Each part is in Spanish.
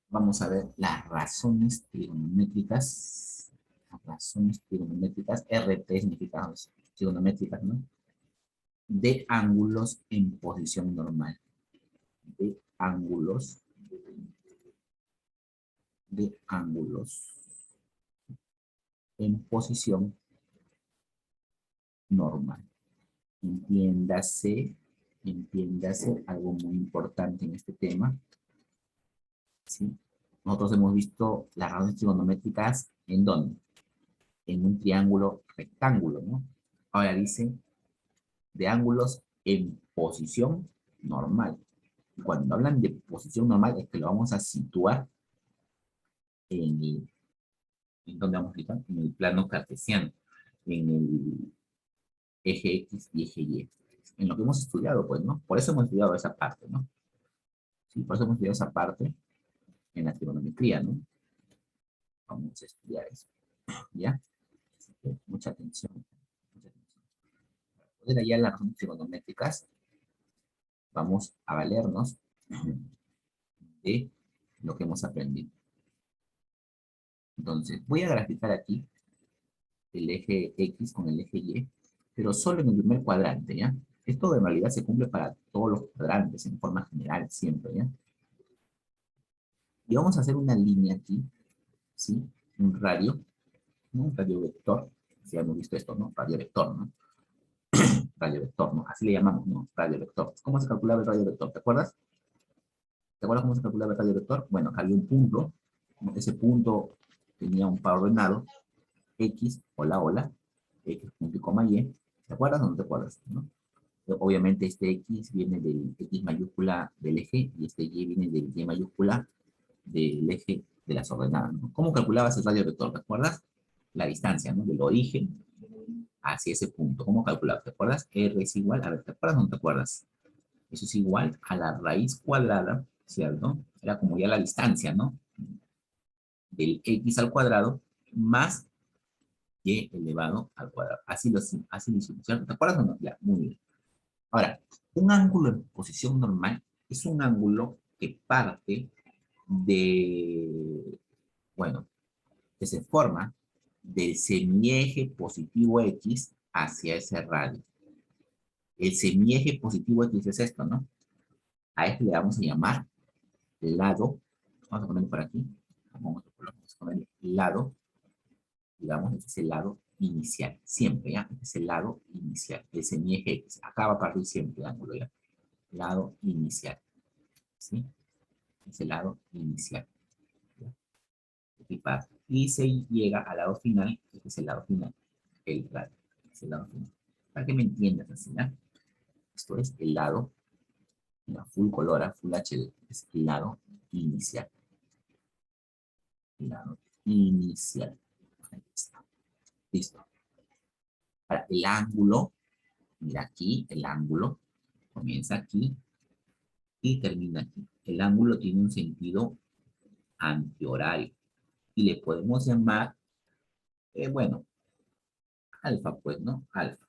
Vamos a ver las razones trigonométricas. Las razones trigonométricas, RT significa trigonométricas, ¿no? De ángulos en posición normal. De ángulos, de ángulos en posición normal. Entiéndase, entiéndase algo muy importante en este tema, ¿sí? Nosotros hemos visto las razones trigonométricas en dónde, en un triángulo rectángulo, ¿no? Ahora dice de ángulos en posición normal. Cuando hablan de posición normal es que lo vamos a situar en el, ¿en dónde vamos a situar? En el plano cartesiano, en el eje X y eje Y. En lo que hemos estudiado, pues, ¿no? Por eso hemos estudiado esa parte, ¿no? Sí, por eso hemos estudiado esa parte en la trigonometría, ¿no? Vamos a estudiar eso, ¿ya? Así que mucha atención, mucha atención. Para poder hallar las razones trigonométricas, vamos a valernos de lo que hemos aprendido. Entonces, voy a graficar aquí el eje X con el eje Y, pero solo en el primer cuadrante, ¿ya? Esto en realidad se cumple para todos los cuadrantes, en forma general, siempre, ¿ya? Y vamos a hacer una línea aquí, ¿sí? Un radio, ¿no? Un radio vector, si hemos visto esto, ¿no? Radio vector, ¿no? Radio vector, ¿no? Así le llamamos, ¿no? Radio vector. ¿Cómo se calculaba el radio vector? ¿Te acuerdas? ¿Te acuerdas cómo se calculaba el radio vector? Bueno, había un punto, ¿no? Ese punto tenía un par ordenado, X, hola, X punto y coma Y. ¿Te acuerdas o no te acuerdas? ¿No? Obviamente este X viene del X mayúscula del eje y este Y viene del Y mayúscula del eje de las ordenadas, ¿no? ¿Cómo calculabas el radio vector? ¿Te acuerdas? La distancia, ¿no? Del origen hacia ese punto. ¿Cómo calculabas? ¿Te acuerdas? R es igual, a ver, ¿te acuerdas o no te acuerdas? Eso es igual a la raíz cuadrada, ¿cierto? Era como ya la distancia, ¿no? Del X al cuadrado más Y elevado al cuadrado. Así lo hicimos, ¿cierto? ¿Te acuerdas o no? Ya, muy bien. Ahora, un ángulo en posición normal es un ángulo que parte de, bueno, que se forma del semieje positivo X hacia ese radio. El semieje positivo X es esto, ¿no? A este le vamos a llamar lado, vamos a ponerlo por aquí, vamos a poner lado, digamos, este es el lado inicial, siempre, ¿ya? Este es el lado inicial, el semieje X, acá va a partir siempre el ángulo, ¿ya? Lado inicial, ¿sí? Es el lado inicial, ¿ya? Y se llega al lado final, este es el lado final, el radio, es el lado final. Para que me entiendas así, ¿ya? Esto es el lado, mira, full color, full HD, es el lado inicial. El lado inicial. Ahí está. Listo. Ahora, el ángulo, mira aquí, el ángulo comienza aquí y termina aquí. El ángulo tiene un sentido antihorario y le podemos llamar, bueno, alfa, pues, ¿no? Alfa,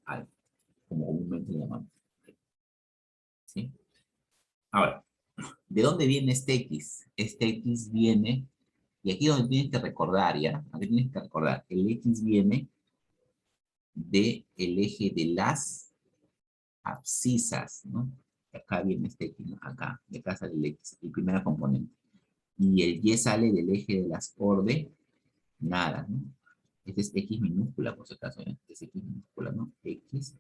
alfa, como comúnmente le llamamos. ¿Sí? Ahora, ¿de dónde viene este X? Este X viene, y aquí es donde tienes que recordar, ¿ya? Aquí tienes que recordar, el X viene del eje de las abscisas, ¿no? Acá viene este X, ¿no? Acá, de acá sale el X, el primer componente. Y el Y sale del eje de las ordenadas, ¿no? Este es X minúscula, por si acaso, ¿eh? Este es X minúscula, ¿no? X,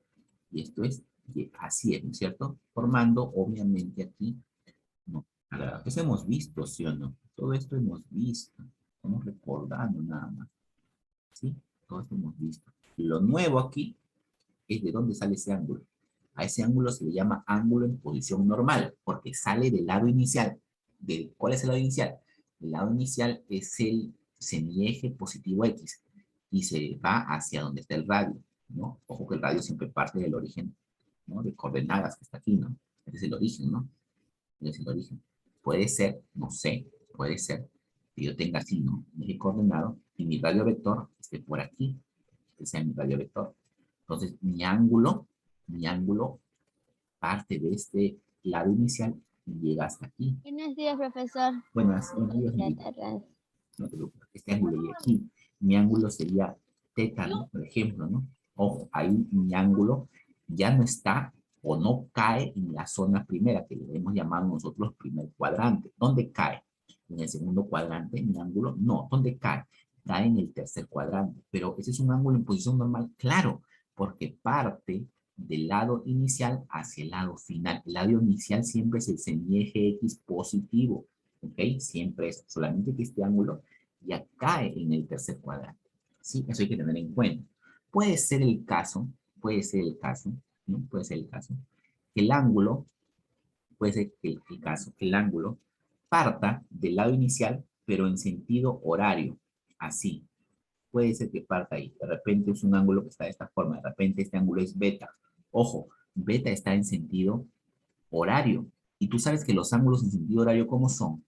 y esto es Y, así es, ¿no es cierto? Formando, obviamente, aquí, ¿no? Ahora, eso hemos visto, ¿sí o no? Todo esto hemos visto, estamos recordando nada más, ¿sí? Todo esto hemos visto. Lo nuevo aquí es de dónde sale ese ángulo. A ese ángulo se le llama ángulo en posición normal, porque sale del lado inicial. ¿Cuál es el lado inicial? El lado inicial es el semieje positivo X y se va hacia donde está el radio, ¿no? Ojo que el radio siempre parte del origen, ¿no? De coordenadas que está aquí, ¿no? Este es el origen, ¿no? Este es el origen. Puede ser, no sé, puede ser que yo tenga así, ¿no? Un eje coordenado y mi radio vector esté por aquí, que sea mi radio vector. Entonces, mi ángulo parte de este lado inicial llega hasta aquí. Buenos días, profesor. Buenos días, no te preocupes. Este ángulo llega aquí. Mi ángulo sería teta, ¿no? Por ejemplo, ¿no? Ojo, ahí mi ángulo ya no está o no cae en la zona primera, que le hemos llamado nosotros primer cuadrante. ¿Dónde cae? En el segundo cuadrante, mi ángulo, no. ¿Dónde cae? Cae en el tercer cuadrante. Pero ese es un ángulo en posición normal, claro, porque parte del lado inicial hacia el lado final. El lado inicial siempre es el semieje X positivo, ¿ok? Siempre es, solamente que este ángulo ya cae en el tercer cuadrante. Sí, eso hay que tener en cuenta. Puede ser el caso, ¿no? Puede ser el caso, que el ángulo, puede ser que el caso, que el ángulo parta del lado inicial, pero en sentido horario, así. Puede ser que parta ahí. De repente es un ángulo que está de esta forma, de repente este ángulo es beta. Ojo, beta está en sentido horario. Y tú sabes que los ángulos en sentido horario, ¿cómo son?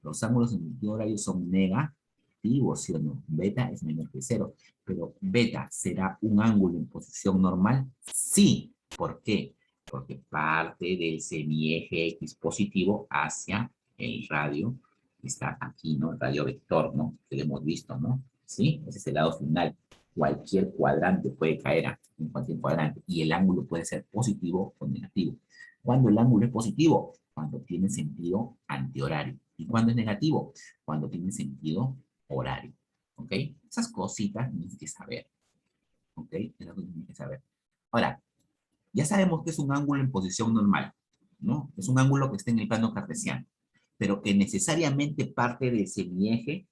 Los ángulos en sentido horario son negativos, ¿sí o no? Beta es menor que cero. Pero beta, ¿será un ángulo en posición normal? Sí. ¿Por qué? Porque parte del semieje X positivo hacia el radio que está aquí, ¿no? El radio vector, ¿no? Que lo hemos visto, ¿no? ¿Sí? Ese es el lado final. Cualquier cuadrante puede caer en cualquier cuadrante y el ángulo puede ser positivo o negativo. ¿Cuándo el ángulo es positivo? Cuando tiene sentido antihorario. ¿Y cuándo es negativo? Cuando tiene sentido horario. ¿Ok? Esas cositas tienes que saber. ¿Ok? Esas cosas tienes que saber. Ahora, ya sabemos que es un ángulo en posición normal, ¿no? Es un ángulo que está en el plano cartesiano, pero que necesariamente parte del semieje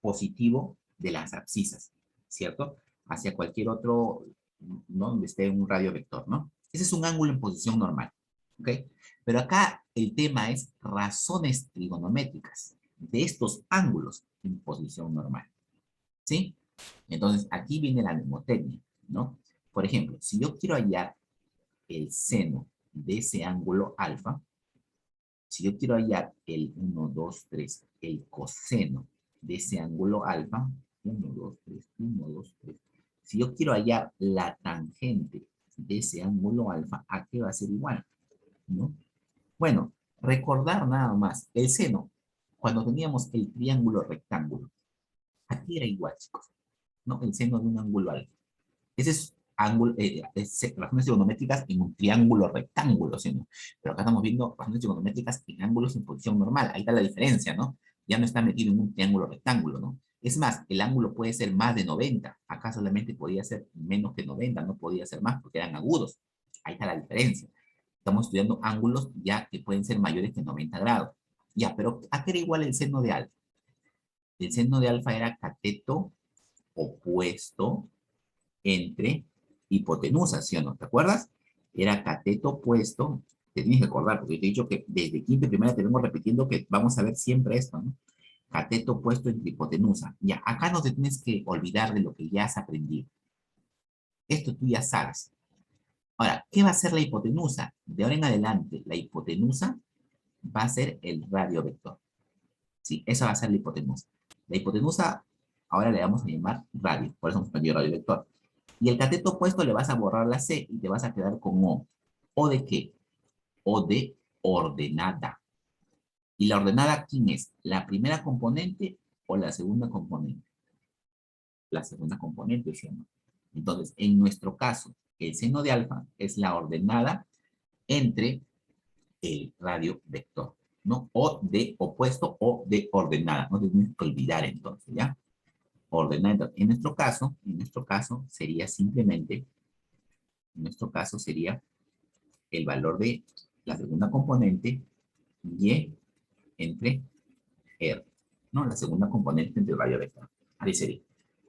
positivo de las abscisas, ¿cierto? Hacia cualquier otro, ¿no? Donde esté un radio vector, ¿no? Ese es un ángulo en posición normal, ¿ok? Pero acá el tema es razones trigonométricas de estos ángulos en posición normal, ¿sí? Entonces, aquí viene la mnemotecnia, ¿no? Por ejemplo, si yo quiero hallar el seno de ese ángulo alfa, si yo quiero hallar el 1, 2, 3, el coseno de ese ángulo alfa, 1, 2, 3, 1, 2, 3. Si yo quiero hallar la tangente de ese ángulo alfa, ¿a qué va a ser igual? ¿No? Bueno, recordar nada más, el seno, cuando teníamos el triángulo rectángulo, aquí era igual, chicos, ¿no? El seno de un ángulo alfa. Ese es ángulo, razones trigonométricas en un triángulo rectángulo, ¿sí, no? Pero acá estamos viendo razones trigonométricas en ángulos en posición normal. Ahí está la diferencia, ¿no? Ya no está metido en un triángulo rectángulo, ¿no? Es más, el ángulo puede ser más de 90. Acá solamente podía ser menos que 90, no podía ser más porque eran agudos. Ahí está la diferencia. Estamos estudiando ángulos ya que pueden ser mayores que 90 grados. Ya, pero ¿a qué era igual el seno de alfa? El seno de alfa era cateto opuesto entre hipotenusa, ¿sí o no? ¿Te acuerdas? Era cateto opuesto, te tienes que acordar, porque te he dicho que desde quinta y primera te vengo repitiendo que vamos a ver siempre esto, ¿no? Cateto opuesto entre hipotenusa. Ya, acá no te tienes que olvidar de lo que ya has aprendido. Esto tú ya sabes. Ahora, ¿qué va a ser la hipotenusa? De ahora en adelante, la hipotenusa va a ser el radio vector. Sí, esa va a ser la hipotenusa. La hipotenusa, ahora le vamos a llamar radio, por eso hemos aprendido radio vector. Y el cateto opuesto le vas a borrar la C y te vas a quedar con O. ¿O de qué? O de ordenada. ¿Y la ordenada quién es? ¿La primera componente o la segunda componente? La segunda componente, ¿sí o no? Entonces, en nuestro caso, el seno de alfa es la ordenada entre el radio vector, ¿no? O de opuesto o de ordenada. No te tienes que olvidar entonces, ¿ya? Ordenada. En nuestro caso sería simplemente, en nuestro caso sería el valor de la segunda componente y entre R, ¿no? La segunda componente entre radio vector. Ahí sería.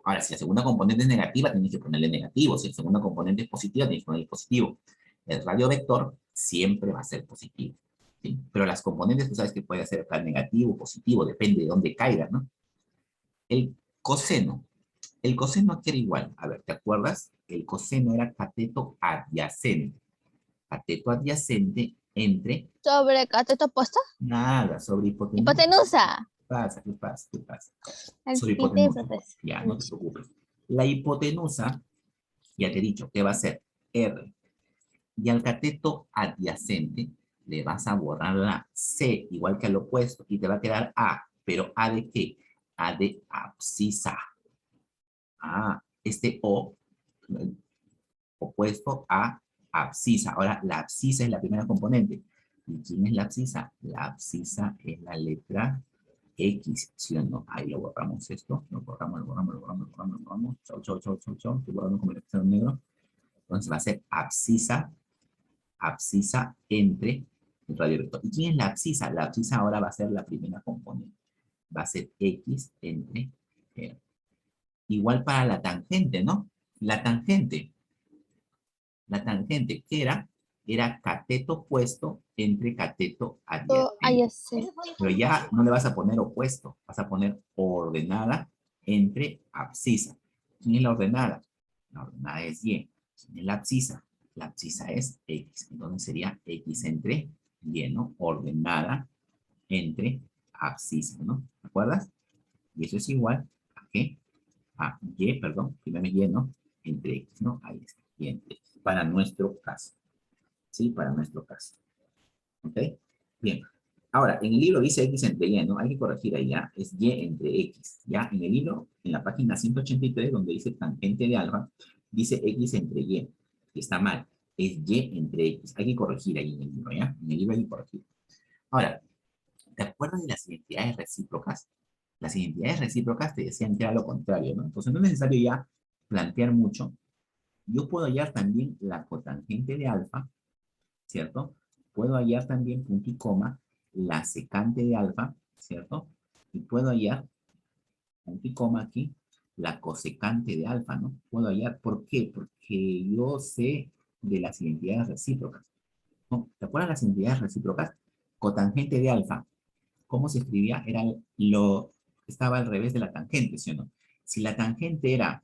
Ahora, si la segunda componente es negativa, tienes que ponerle negativo. Si la segunda componente es positiva, tienes que ponerle positivo. El radio vector siempre va a ser positivo, ¿sí? Pero las componentes, tú sabes que puede ser tan negativo o positivo, depende de dónde caiga, ¿no? El coseno. El coseno aquí era igual. A ver, ¿te acuerdas? El coseno era cateto adyacente. Cateto adyacente entre ¿Sobre cateto opuesto? nada, sobre hipotenusa. Hipotenusa. ¿Qué pasa? ¿Qué pasa? ¿Qué pasa? Sobre Altite, hipotenusa. profesor. Ya, no te preocupes. La hipotenusa, ya te he dicho, ¿qué va a ser? R. Y al cateto adyacente le vas a borrar la C, igual que al opuesto, y te va a quedar A. ¿Pero A de qué? A de abscisa. Ah, este O, opuesto a abscisa. Ahora, la abscisa es la primera componente. ¿Y quién es la abscisa? La abscisa es la letra X, ¿sí o no? Ahí lo borramos esto, lo borramos, lo borramos, lo borramos, lo borramos, lo borramos. Chau, chau, chau, chau, chau. Estoy borrando como el lapicero negro. Entonces va a ser abscisa, abscisa entre el radio vector. ¿Y quién es la abscisa? La abscisa ahora va a ser la primera componente. Va a ser X entre R. Igual para la tangente, ¿no? La tangente, ¿qué era? Era cateto opuesto entre cateto Ahí adyacente. sí. Pero ya no le vas a poner opuesto, vas a poner ordenada entre abscisa. ¿Quién es la ordenada? La ordenada es Y. ¿Quién es la abscisa? La abscisa es X. Entonces sería X entre Y, ¿no? Ordenada entre abscisa, ¿no? ¿Te acuerdas? Y eso es igual a qué? A Y, perdón, primero Y, ¿no? Entre X, ¿no? Ahí está. Y entre X. Para nuestro caso. ¿Sí? Para nuestro caso. ¿Ok? Bien. Ahora, en el libro dice X entre Y, ¿no? Hay que corregir ahí, ¿ya? Es Y entre X, ¿ya? En el libro, en la página 183, donde dice tangente de alfa, dice X entre Y, que está mal. Es Y entre X. Hay que corregir ahí en el libro, ¿ya? En el libro hay que corregir. Ahora, ¿te acuerdas de las identidades recíprocas? Las identidades recíprocas te decían que era lo contrario, ¿no? Entonces no es necesario ya plantear mucho. Yo puedo hallar también la cotangente de alfa, ¿cierto? Puedo hallar también punto y coma la secante de alfa, ¿cierto? Y puedo hallar punto y coma aquí la cosecante de alfa, ¿no? Puedo hallar, ¿por qué? Porque yo sé de las identidades recíprocas, ¿no? ¿Te acuerdas de las identidades recíprocas? Cotangente de alfa, ¿cómo se escribía? Era lo, estaba al revés de la tangente, ¿sí o no? Si la tangente era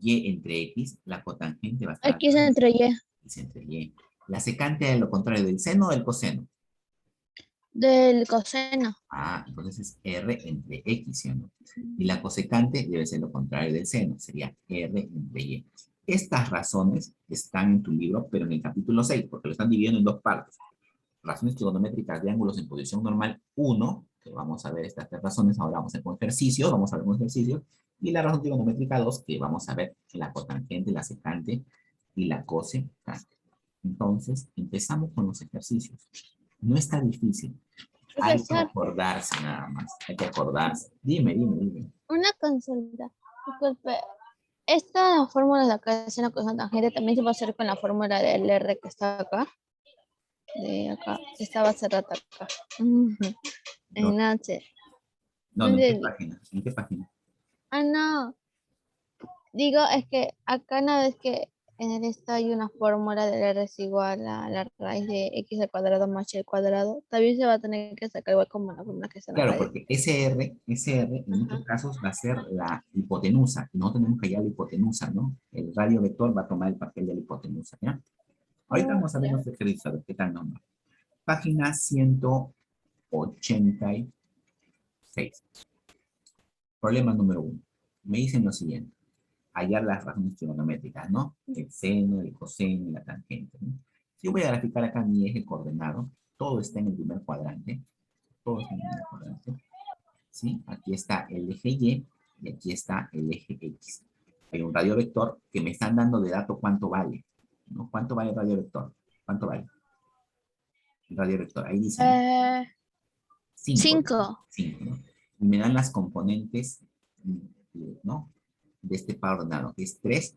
y entre x, la cotangente va a estar al X revés, entre Y. x entre y. La secante es lo contrario del seno o del coseno. Del coseno. Ah, entonces es r entre x, ¿sí o no? Y la cosecante debe ser lo contrario del seno, sería r entre y. Estas razones están en tu libro, pero en el capítulo 6, porque lo están dividiendo en dos partes. Razones trigonométricas de ángulos en posición normal 1, que vamos a ver estas tres razones, ahora vamos a ver con ejercicios, vamos a ver con ejercicios, y la razón trigonométrica 2, que vamos a ver la cotangente, la secante y la cosecante. Entonces, empezamos con los ejercicios. No está difícil, hay que Profesor, acordarse nada más, hay que acordarse. Dime, dime, dime. una consulta. Disculpe, esta fórmula de acá es una cosa tangente, también se va a hacer con la fórmula del R que está acá. De acá. Esta va a ser acá. Ujú. No, En H. no, No no, ¿en qué entendí. página? ¿En qué página? Ah, no. Digo, es que acá una vez que en el esta hay una fórmula del R es igual a la raíz de x al cuadrado más y al cuadrado, también se va a tener que sacar igual como la fórmula que está en la Claro, raíz. porque SR en muchos Ajá. casos va a ser la hipotenusa, y no tenemos que hallar la hipotenusa, ¿no? El radio vector va a tomar el papel de la hipotenusa, ¿ya? Ahorita Oh, vamos a ver ya. nuestro ejercicio, a ver qué tal nos va. Página 186. Problema número 1. Me dicen lo siguiente, hallar las razones trigonométricas, ¿no? El seno, el coseno y la tangente, ¿no? Si yo voy a graficar acá mi eje coordenado, todo está en el primer cuadrante, todo está en el primer cuadrante. ¿Sí? Aquí está el eje y aquí está el eje X. Hay un radio vector que me están dando de dato cuánto vale, ¿no? ¿Cuánto vale el radio vector? ¿Cuánto vale el radio vector? Ahí dice, ¿no? Eh, 5, 5. 5, ¿no? Y me dan las componentes, ¿no? De este par ordenado, que es 3,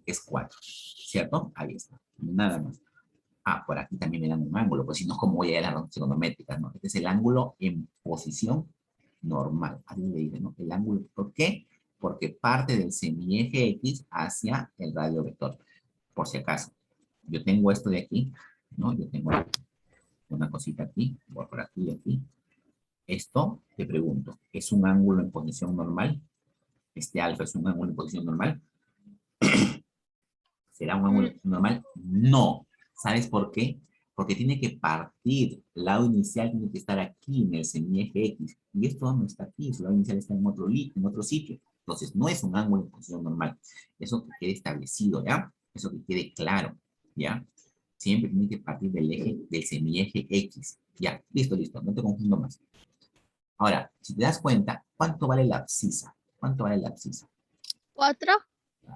es 4, ¿cierto? Ahí está, nada más. Ah, por aquí también me dan un ángulo, pues si no, ¿cómo voy a ir a las trigonométricas, no? Este es el ángulo en posición normal. Así le dicen, ¿no? El ángulo, ¿por qué? Porque parte del semieje X hacia el radio vector. Por si acaso, yo tengo esto de aquí, ¿no? Yo tengo una cosita aquí, por aquí y aquí. Esto, te pregunto, ¿es un ángulo en posición normal? ¿Este alfa es un ángulo en posición normal? ¿Será un ángulo normal? No. ¿Sabes por qué? Porque tiene que partir, el lado inicial tiene que estar aquí en el semieje X. Y esto no está aquí, su lado inicial está en otro sitio. Entonces, no es un ángulo en posición normal. Eso que quede establecido, ¿ya? Eso que quede claro, ¿ya? Siempre tiene que partir del eje, del semieje X. Ya, listo, listo, no te confundo más. Ahora, si te das cuenta, ¿cuánto vale la abscisa? ¿Cuánto vale la abscisa? 4.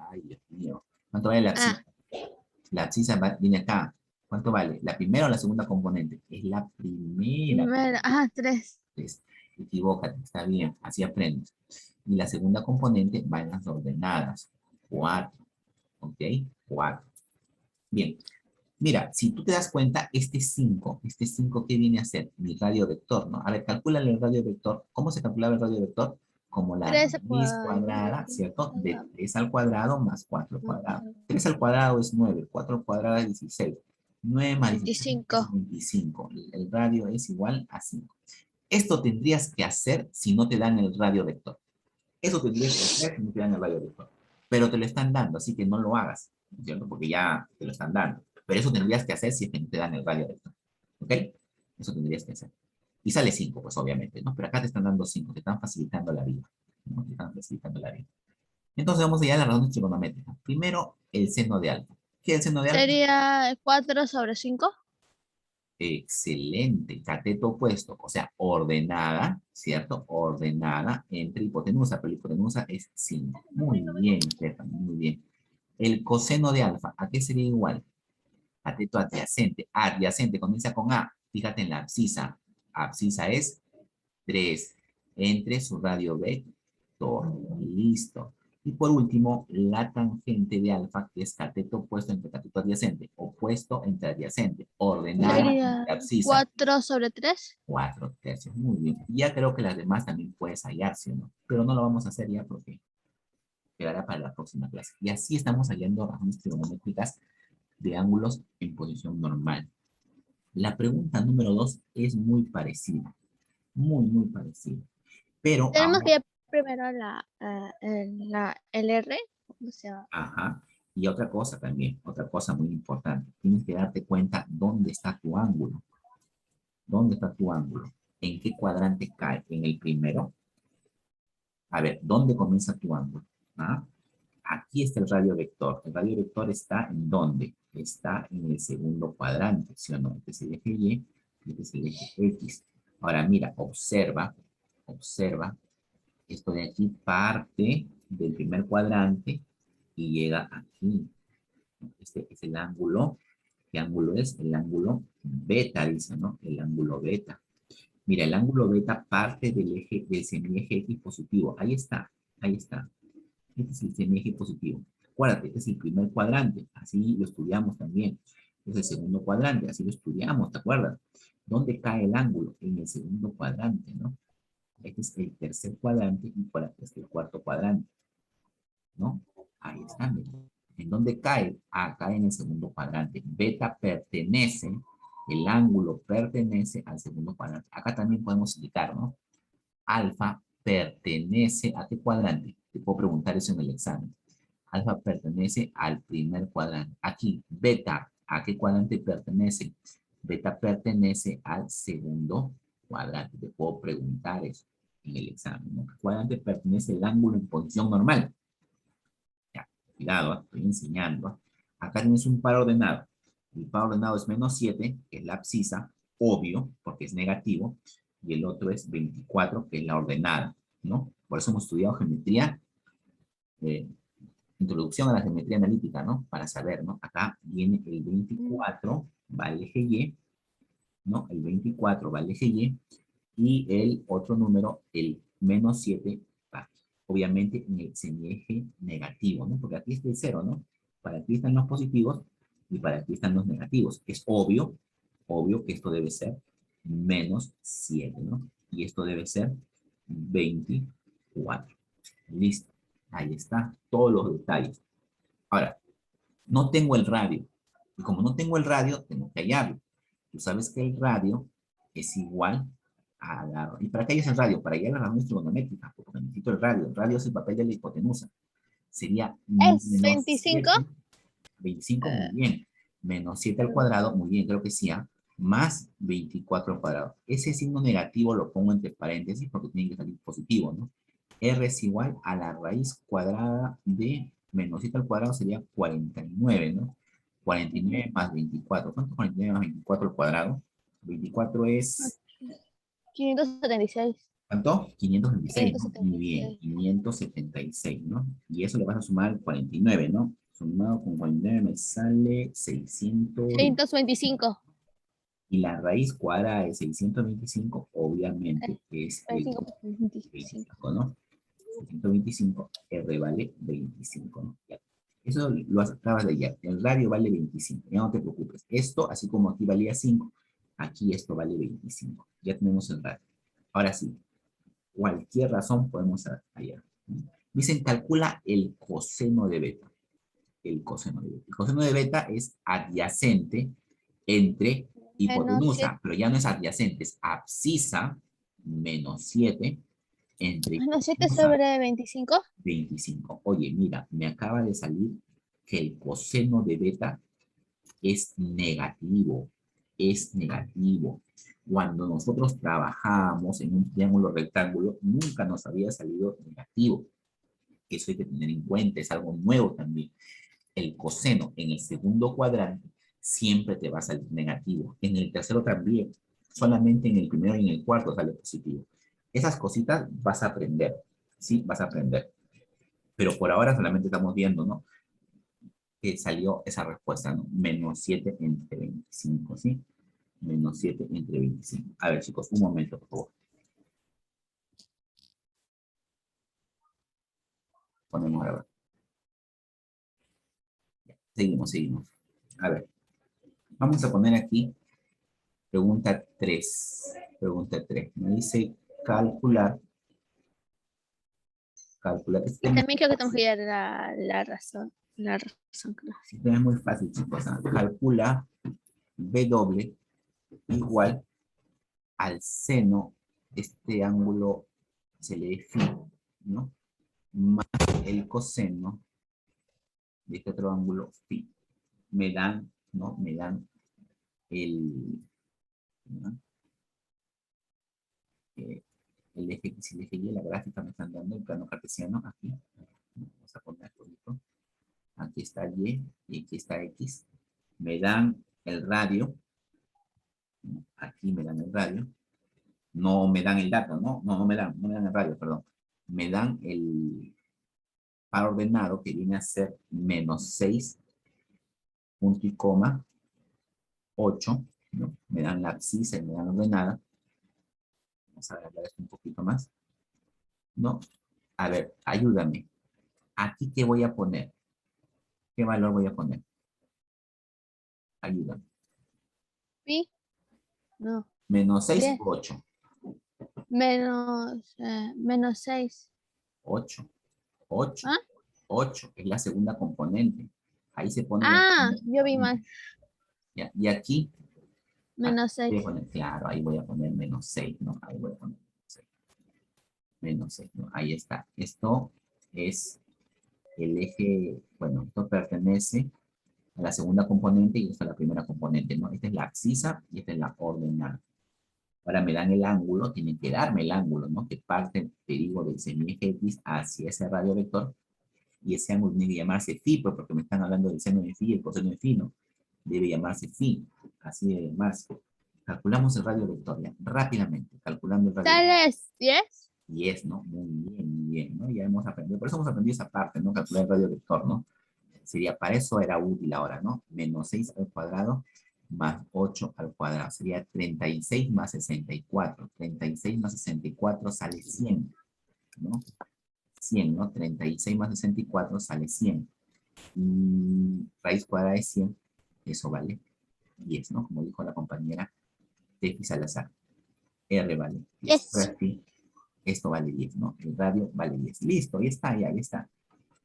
Ay, Dios mío. ¿Cuánto vale la abscisa? Ah, La abscisa viene acá. ¿Cuánto vale? ¿La primera o la segunda componente? Es la primera. primero. Ah, 3. Pues, equivócate, está bien, así aprendes. Y la segunda componente va en las ordenadas. 4, ¿ok? 4. Bien, mira, si tú te das cuenta, este 5, ¿qué viene a ser? Mi radio vector, ¿no? A ver, calcúlale el radio vector. ¿Cómo se calculaba el radio vector? Como la 3 raíz cuadrada, ¿cierto? De 3 al cuadrado más 4 al cuadrado. 3 al cuadrado es 9, 4 al cuadrado es 16. 9 más 16 25. es 25. El radio es igual a 5. Esto tendrías que hacer si no te dan el radio vector. Eso tendrías que hacer si no te dan el radio vector. Pero te lo están dando, así que no lo hagas, ¿cierto? Porque ya te lo están dando. Pero eso tendrías que hacer si es que no te dan el radio vector. ¿Ok? Eso tendrías que hacer. Y sale 5, pues obviamente, ¿no? Pero acá te están dando 5, te están facilitando la vida. ¿No? Te están facilitando la vida. Entonces vamos allá a la razón trigonométrica. Primero, el seno de alfa. ¿Qué es el seno de alfa? Sería 4/5. Excelente, cateto opuesto, o sea, ordenada, ¿cierto? Ordenada entre hipotenusa, pero la hipotenusa es 5. Muy bien, Stefan, muy bien. El coseno de alfa, ¿a qué sería igual? Cateto adyacente. Adyacente comienza con A. Fíjate en la abscisa. Abscisa es 3 entre su radio vector. Listo. Y por último, la tangente de alfa, que es cateto opuesto entre cateto adyacente. Opuesto entre adyacente. Ordenada Sería entre abscisa. 4/3. 4/3. Muy bien. Ya creo que las demás también puedes hallar, ¿sí o no? Pero no lo vamos a hacer ya porque quedará para la próxima clase. Y así estamos hallando razones trigonométricas de ángulos en posición normal. La pregunta número 2 es muy parecida. Muy parecida. Pero Tenemos que ahora, ir primero el R. O sea, ajá. Y otra cosa también, otra cosa muy importante. Tienes que darte cuenta dónde está tu ángulo. ¿Dónde está tu ángulo? ¿En qué cuadrante cae? ¿En el primero? A ver, ¿dónde comienza tu ángulo? ¿Ah? Aquí está el radio vector. El radio vector está ¿en dónde? Está en el segundo cuadrante, ¿sí o no? Este es el eje Y y este es el eje X. Ahora mira, observa, observa. Esto de aquí parte del primer cuadrante y llega aquí. Este es el ángulo. ¿Qué ángulo es? El ángulo beta, dice, ¿no? El ángulo beta. Mira, el ángulo beta parte del eje, del semieje X positivo. Ahí está, ahí está. Este es el semieje positivo. Acuérdate, este es el primer cuadrante. Así lo estudiamos también. Este es el segundo cuadrante. Así lo estudiamos, ¿te acuerdas? ¿Dónde cae el ángulo? En el segundo cuadrante, ¿no? Este es el tercer cuadrante y por aquí está el cuarto cuadrante, ¿no? Ahí está, mira. ¿En dónde cae? Acá en el segundo cuadrante. Beta pertenece, el ángulo pertenece al segundo cuadrante. Acá también podemos indicar, ¿no? Alfa pertenece a qué cuadrante. Te puedo preguntar eso en el examen. Alfa pertenece al primer cuadrante. Aquí, beta, ¿a qué cuadrante pertenece? Beta pertenece al segundo cuadrante. Te puedo preguntar eso en el examen, ¿no? ¿A qué cuadrante pertenece el ángulo en posición normal? Ya, cuidado, estoy enseñando. Acá tienes un par ordenado. El par ordenado es -7, que es la abscisa, obvio, porque es negativo, y el otro es 24, que es la ordenada, ¿no? Por eso hemos estudiado geometría, eh, introducción a la geometría analítica, ¿no? Para saber, ¿no? Acá viene el 24, va al eje Y, ¿no? El 24 va al eje y el otro número, el -7, va obviamente en el semieje negativo, ¿no? Porque aquí está el 0, ¿no? Para aquí están los positivos y para aquí están los negativos. Es obvio, obvio que esto debe ser -7, ¿no? Y esto debe ser 24. Listo. Ahí está, todos los detalles. Ahora, no tengo el radio. Y como no tengo el radio, tengo que hallarlo. Tú sabes que el radio es igual a la... ¿Y para qué es el radio? Para hallar la razón trigonométrica, porque necesito el radio. El radio es el papel de la hipotenusa. Sería es menos 25. 7, 25, muy bien. Menos 7 al cuadrado, muy bien, creo que sí, ¿ah? Más 24 al cuadrado. Ese signo negativo lo pongo entre paréntesis porque tiene que salir positivo, ¿no? R es igual a la raíz cuadrada de menos 7 al cuadrado sería 49, ¿no? 49 más 24. ¿Cuánto es 49 más 24 al cuadrado? 24 es, 576. ¿cuánto? 526, ¿no? Muy bien, 576. 576, ¿no? Y eso le vas a sumar al 49, ¿no? Sumado con 49 me sale 600. 625. Y la raíz cuadrada de 625, obviamente, es el 25. 25, ¿no? 625, R vale 25, ¿no? Ya. Eso lo acabas de hallar. El radio vale 25, ya no te preocupes. Esto, así como aquí valía 5, aquí esto vale 25. Ya tenemos el radio. Ahora sí, cualquier razón podemos hallar. Dicen, calcula el coseno de beta. El coseno de beta. El coseno de beta es adyacente entre Menos 7. hipotenusa, pero ya no es adyacente, es abscisa menos 7 entre Menos 7 hipotenusa sobre 25. 25. Oye, mira, me acaba de salir que el coseno de beta es negativo. Es negativo. Cuando nosotros trabajamos en un triángulo rectángulo, nunca nos había salido negativo. Eso hay que tener en cuenta, es algo nuevo también. El coseno en el segundo cuadrante siempre te va a salir negativo. En el tercero también. Solamente en el primero y en el cuarto sale positivo. Esas cositas vas a aprender. Sí, vas a aprender. Pero por ahora solamente estamos viendo, ¿no? Que salió esa respuesta, ¿no? Menos 7 entre 25, ¿sí? Menos 7 entre 25. A ver, chicos, un momento, por favor. Ponemos a grabar. Seguimos. A ver, vamos a poner aquí pregunta 3. Pregunta 3. Me dice calcular. Y Este también creo que tenemos que hallar la razón. La razón, creo. es muy fácil, chicos. ¿Ah? Calcula W igual al seno, este ángulo se lee phi, ¿no? Más el coseno de este otro ángulo phi. Me dan, ¿no? Me dan ¿no? Eh, el eje X y el eje Y, la gráfica me están dando el plano cartesiano aquí. Vamos a poner esto. Aquí está Y y aquí está X. Me dan el radio. Aquí me dan el radio. No me dan el dato, ¿no? No me dan el radio, perdón. Me dan el par ordenado que viene a ser menos 6, punto y coma, 8, ¿no? Me dan la abscisa y me dan la ordenada. Vamos a ver esto un poquito más, ¿no? A ver, ayúdame. ¿Aquí qué voy a poner? ¿Qué valor voy a poner? Ayúdame. Pi, no. ¿Menos 6 10. o 8? Menos 6. 8. 8. ¿Ah? 8 es la segunda componente. Ahí se pone la Ah, segunda yo vi componente. mal. ¿Ya? Y aquí Menos voy 6. a poner, claro, ahí voy a poner menos 6, ¿no? Ahí voy a poner menos 6, ¿no? Ahí está. Esto es el eje, bueno, esto pertenece a la segunda componente y esta es la primera componente, ¿no? Esta es la abscisa y esta es la ordenada. Ahora me dan el ángulo, tienen que darme el ángulo, ¿no? Que parte, te digo, del semieje X hacia ese radio vector y ese ángulo tiene que llamarse phi, pues porque me están hablando del seno de phi y el coseno de phi, ¿no? Debe llamarse phi, así debe llamarse. Calculamos el radio vector, ya, rápidamente, calculando el radio vector. ¿Sale 10? Y es, ¿no? Muy bien, ¿no? Ya hemos aprendido, por eso hemos aprendido esa parte, ¿no? Calcular el radio vector, ¿no? Sería, para eso era útil ahora, ¿no? Menos 6 al cuadrado más 8 al cuadrado. Sería 36 más 64. 36 más 64 sale 100, ¿no? 100, ¿no? 36 más 64 sale 100. Y raíz cuadrada de 100, eso vale 10, ¿no? Como dijo la compañera Tefi Salazar. R vale 10. Yes. Ahora sí, esto vale 10, ¿no? El radio vale 10. Listo, ahí está, ya está.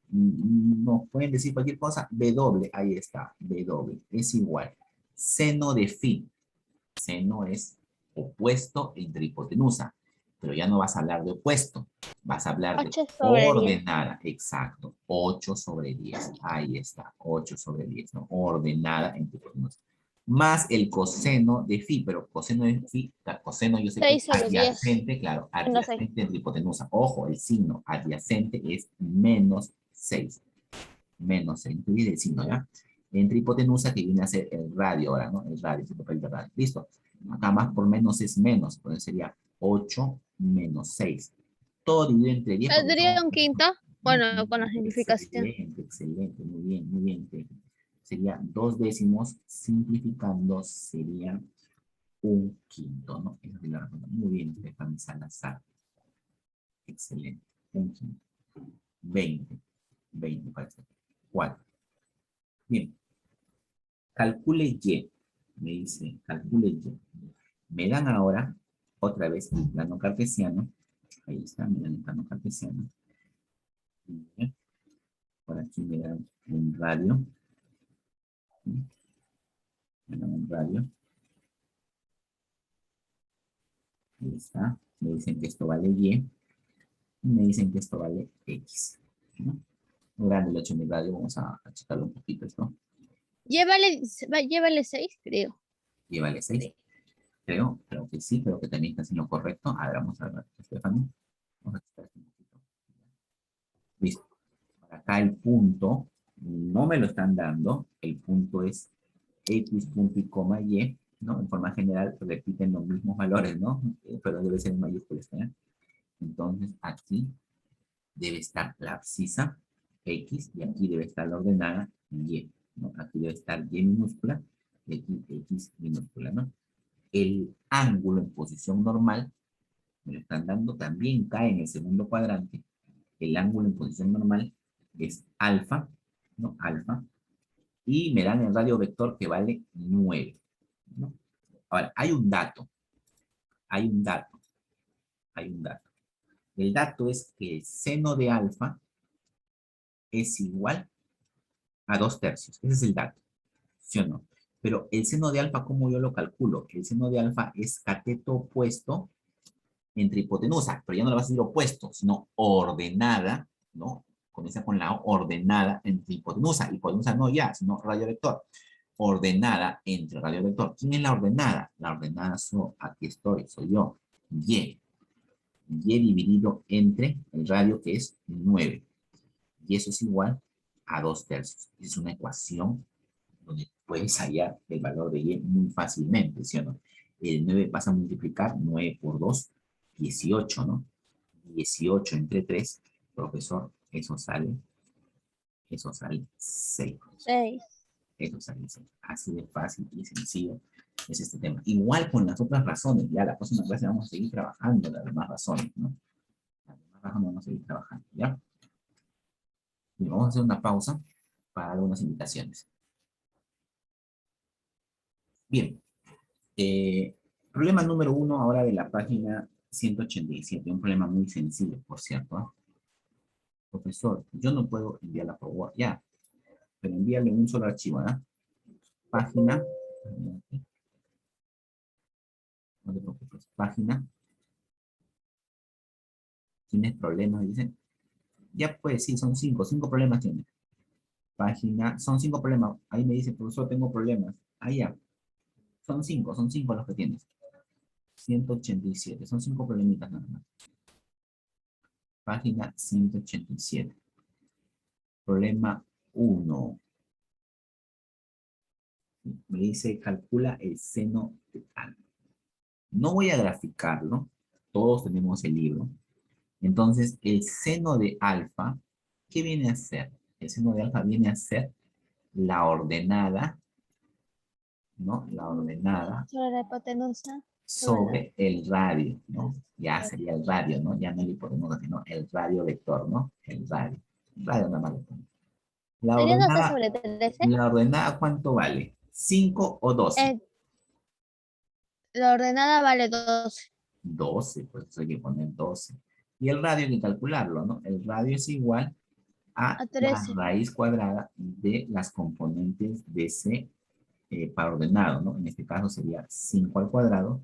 Nos pueden decir cualquier cosa. W, ahí está. W es igual. Seno de phi. Seno es opuesto entre hipotenusa. Pero ya no vas a hablar de opuesto. Vas a hablar de 8 sobre 10. ordenada. Exacto. 8 sobre 10. Ahí está. 8 sobre 10, ¿no? Ordenada entre hipotenusa. Más el coseno de phi. Pero coseno de phi, coseno yo sé que es 6 sobre 10. adyacente, claro, Menos 6. adyacente entre hipotenusa. Ojo, el signo adyacente es menos 6. Menos 6. Incluye el signo, ¿ya? Entre hipotenusa, que viene a ser el radio ahora, ¿no? El radio, el papel de radio. Listo. Acá más por menos es menos, entonces sería 8 menos 6. Todo dividido entre 10 porque ¿Saldría son... un quinto? Bueno, con la simplificación. Excelente, excelente, muy bien, muy bien. Sería 2 décimos, simplificando sería un quinto, ¿no? Esa es la razón. Muy bien, Estefan Salazar. Excelente, un quinto. 20, 20 parece. 4. Bien, calcule Y. Me dice, calcule Y. Me dan ahora, otra vez, el plano cartesiano. Ahí está, me dan el plano cartesiano. Bien. Por aquí me dan un radio. Me dan un radio. Ahí está. Me dicen que esto vale Y. Y me dicen que esto vale X. ¿No? Muy grande el 8 radio. Vamos a achicarlo un poquito esto. Llévale 6, creo. Y vale 6. Creo que sí, creo que también está haciendo lo correcto. A ver, vamos a ver, Estefano. Vamos a achicar esto un poquito. Listo. Acá el punto no me lo están dando. El punto es X punto y coma Y, ¿no? En forma general repiten los mismos valores, ¿no? Pero debe ser en mayúsculas, ¿eh? Entonces aquí debe estar la abscisa X y aquí debe estar la ordenada Y, ¿no? Aquí debe estar Y minúscula y aquí X minúscula, ¿no? El ángulo en posición normal, me lo están dando, también cae en el segundo cuadrante. El ángulo en posición normal es alfa, ¿no? Alfa. Y me dan el radio vector que vale 9, ¿no? Ahora, hay un dato. Hay un dato. Hay un dato. El dato es que el seno de alfa es igual a 2 tercios. Ese es el dato. ¿Sí o no? Pero el seno de alfa, ¿cómo yo lo calculo? El seno de alfa es cateto opuesto entre hipotenusa, pero ya no le vas a decir opuesto, sino ordenada, ¿no? Comienza con la ordenada entre hipotenusa. Hipotenusa no ya, sino radio vector. Ordenada entre radio vector. ¿Quién es la ordenada? La ordenada aquí estoy, soy yo. Y. Y dividido entre el radio que es 9. Y eso es igual a 2 tercios. Es una ecuación donde puedes hallar el valor de Y muy fácilmente, ¿sí o no? El 9 vas a multiplicar 9 por 2, 18, ¿no? 18 entre 3, profesor, eso sale 6. 6. Eso sale 6. Así de fácil y sencillo es este tema. Igual con las otras razones, ya la próxima clase vamos a seguir trabajando las demás razones, ¿no? Las demás razones vamos a seguir trabajando, ¿ya? Y vamos a hacer una pausa para algunas invitaciones. Bien. Problema número 1 ahora de la página 187. Un problema muy sencillo, por cierto, ¿eh? Profesor, yo no puedo enviarla por Word, ya, pero envíale un solo archivo, ¿eh? Página, no te preocupes, página, ¿tienes problemas? Dice, ya pues sí, son 5 problemas tiene. Página, son 5 problemas, ahí me dice, profesor, tengo problemas, ahí ya, son 5 los que tienes. 187, son 5 problemitas nada más. Página 187. Problema 1. Me dice, calcula el seno de alfa. No voy a graficarlo, todos tenemos el libro. Entonces, el seno de alfa, ¿qué viene a ser? El seno de alfa viene a ser la ordenada, ¿no? La ordenada Sobre la hipotenusa. sobre el radio, ¿no? Ya sería el radio, ¿no? Ya no le ponemos, sino el radio vector, ¿no? El radio. Radio nada más le ponemos. ¿Sería 12 sobre 13? La ordenada, ¿cuánto vale? ¿5 o 12? La ordenada vale 12. 12, pues hay que poner 12. Y el radio hay que calcularlo, ¿no? El radio es igual a A la 13. raíz cuadrada de las componentes de ese par ordenado, ¿no? En este caso sería 5 al cuadrado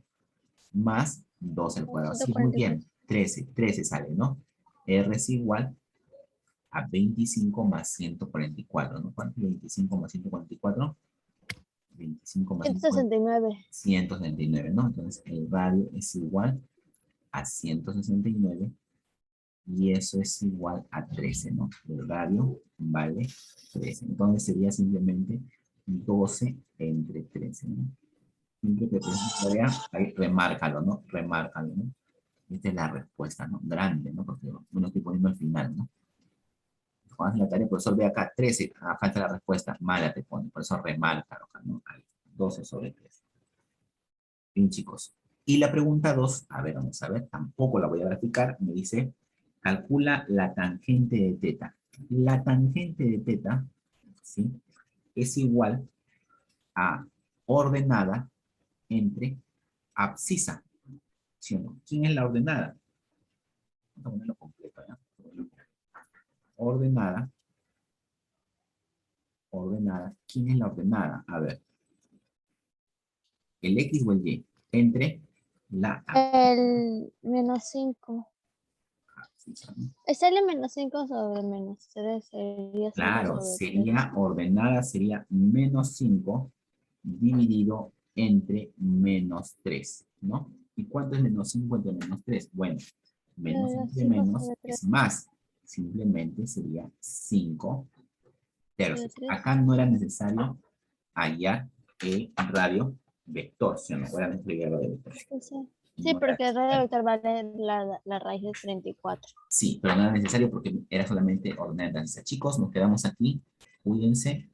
más 2 al cuadrado. Sí, muy 144. bien. 13 sale, ¿no? R es igual a 25 más 144, ¿no? ¿Cuánto es 25 más 144? 25 más 169. 169, ¿no? Entonces el radio es igual a 169 y eso es igual a 13, ¿no? El radio vale 13. Entonces sería simplemente 12 entre 13, ¿no? Siempre que te des una tarea, ahí remárcalo, ¿no? Remárcalo, ¿no? Esta es la respuesta, ¿no? Grande, ¿no? Porque uno estoy poniendo al final, ¿no? Cuando haces la tarea, el profesor ve acá 13, falta la respuesta, mala te pone, por eso remárcalo acá, ¿no? Ahí, 12 sobre 13. Bien, chicos. Y la pregunta 2, a ver, vamos a ver, tampoco la voy a graficar, me dice, calcula la tangente de teta. La tangente de teta, ¿sí? Es igual a ordenada entre abscisa, ¿sí o no? ¿Quién es la ordenada? Vamos a ponerlo completo, ¿ya? Ordenada, ordenada. ¿Quién es la ordenada? A ver, el X o el Y, entre la El -5. abscisa, ¿no? Es el -5 sobre menos 3 sería 5 Claro, sobre 3. sería ordenada, sería menos 5 dividido entre menos 3, ¿no? ¿Y cuánto es menos 5 entre menos 3? Bueno, menos entre 5 menos sobre 3 es más. Simplemente sería 5 sobre tercios. 3. Acá no era necesario hallar el radio vector, ¿sí o no? Era necesario hallarlo de vector. Sí, No era porque el radio necesario. vector vale la raíz de 34. Sí, pero no era necesario porque era solamente ordenar danza. Chicos, nos quedamos aquí. Cuídense.